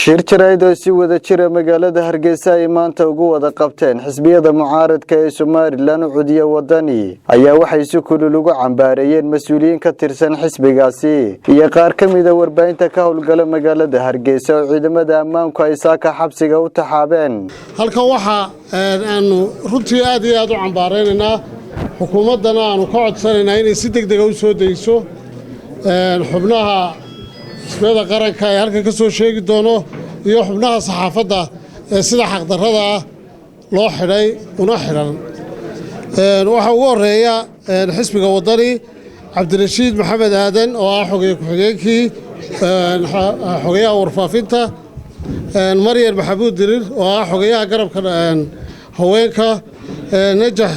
shir jaraa'id oo si wada jira magaalada Hargeysa ay maanta ugu wada qabteen xisbiyada mucaaradka ee Soomaaliland u cudiya wadani ayaa waxay si kulul ugu cambaareeyeen mas'uuliyiin ka tirsan xisbigaasi iyo qaar ka mid ah warbaahinta ka howlgala magaalada Hargeysa oo ciidamada ammaanku ay saaka xabsiga u taxaabeen halkan waxa aanu runtii aad iyo aad u cambaareynaa xukuumadana aanu ka codsanaynaa inay si degdeg ah u soo dayso xubnaha isbeeda qaranka ay halka ka soo sheegi doono iyo xubnaha saxaafadda sida xaq darrada loo xidhay una xidhan waxa ugu horeeya xisbiga wadani Cabdirashiid Maxamed Aadan oo ah xogeeye ku-xigeenkii xogeyaha warfaafinta Maryam Maxamuud Dirir oo ah xogeyaha garabka haweenka Najax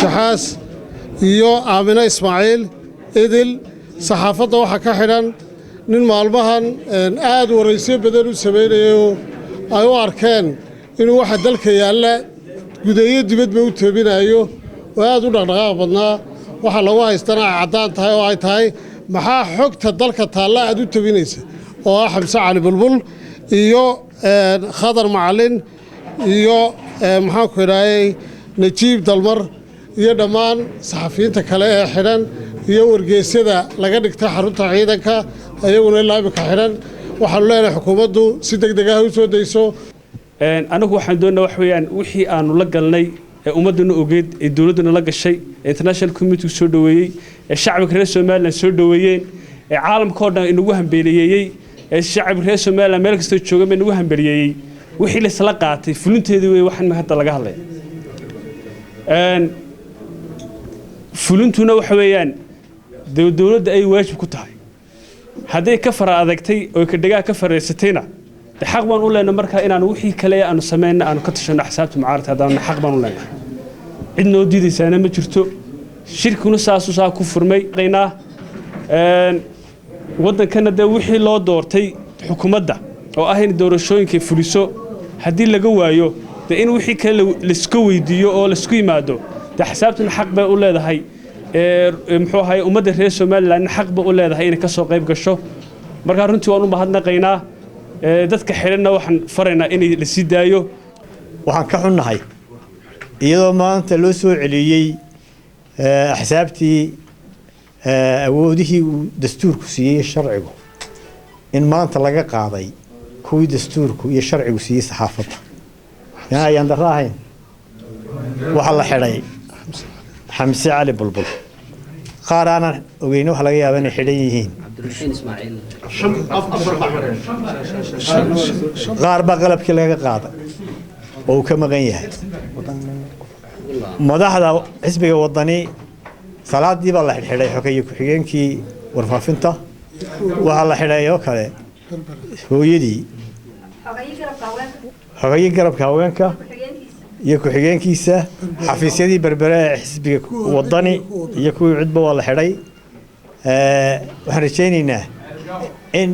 Jaxaas iyo Aamina Ismaaciil Idil saxaafadda waxa ka xidhan nin maalmahan aad waraysiyo badan u sameeyo ay u arkeen inuu waxa dalka yaalla gudayo dibadba u toobinayo oo aad u dhaqdhaqaaq badnaa waxa lagu haystana cadaan tahay oo ay tahay maxaa xogta dalka taalla aad u toobinaysa oo ah Xamse Cali Bulbul iyo Khadar Macalin iyo maxaan ku yiraahday Najiib Dalmar iyo dhammaan saxafiyiinta kale ee xidhan iyo wargeysyada laga dhigtay xarunta ciidanka ayaguna ilaa imika xidhan waxaan leenahay xukuumaddu si degdeg ah u soo dayso anagu waxaan doonaa wax weeyaan wixii aanu la galnay ee ummadana ogeed ee dawladana la gashay ee international community soo dhaweeyay ee shacabka reer Soomaaliland soo dhaweeyeen ee caalamka oo dhan inagu hambeleeyay ee shacabka reer Soomaaliland meel kasta jooga inagu hambeleeyay wixii la isla qaatay fulinteedii way waxan hadda laga hadlay fulintuna waxa weeyaan dawladda ay waajib ku tahay haddii ka fara adagtay oo ka dhigaa ka fareysatayna xaq baan u leenahay marka inaan wixii kale aanu sameeyno aanu ka tashano xisaabta mucaaradka hadaan xaq baan u leenahay cid noo diidaysaana ma jirto shirkuna saa ku furmay qeynaa wadankana de wixii loo doortay xukuumadda oo ah in doorashooyinka fuliso haddii laga waayo de in wixii kale la isku weydiiyo oo la isku yimaado de xisaabtuna xaq bay u leedahay muxuu ahay ummadda reer Soomaaliland xaq ba u leedahay inay ka soo qayb gasho marka runtii waan u mahadnaqaynaa dadka xidhanna waxaan faraynaa inay la sii daayo waxaan ka xunnahay iyadoo maanta loo soo celiyay xisaabtii awoodihii uu dastuurku siiyay sharcigu in maanta laga qaaday kuwii dastuurku iyo sharcigu siiyay saxaafadda ayaan darro ahayn waxa la xidhay Xamse Cali Bulbul qaar aan ogeyn waxa laga yaabaa inay xidhan yihiin qaar ba qalabkii laga qaaday oo ka maqan yahay madaxda xisbiga wadani salaadii baa la xidhay xogeeye ku-xigeenkii warfaafinta waxa la xidhay oo kale hooyadii xogeeye garabka haweenka iyo ku-xigeenkiisa xafiisyadii berbere ee xisbiga wadani iyo kuwii cidba waa la xidhay waxaan rajaynaynaa in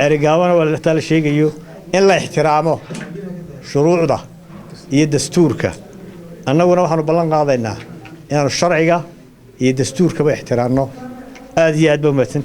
erigaabana waa la sheegayo in la ixtiraamo shuruucda iyo dastuurka annaguna waxaanu ballan qaadaynaa inaanu sharciga iyo dastuurkaba ixtiraamno aad iyo aad ba umahadsantahay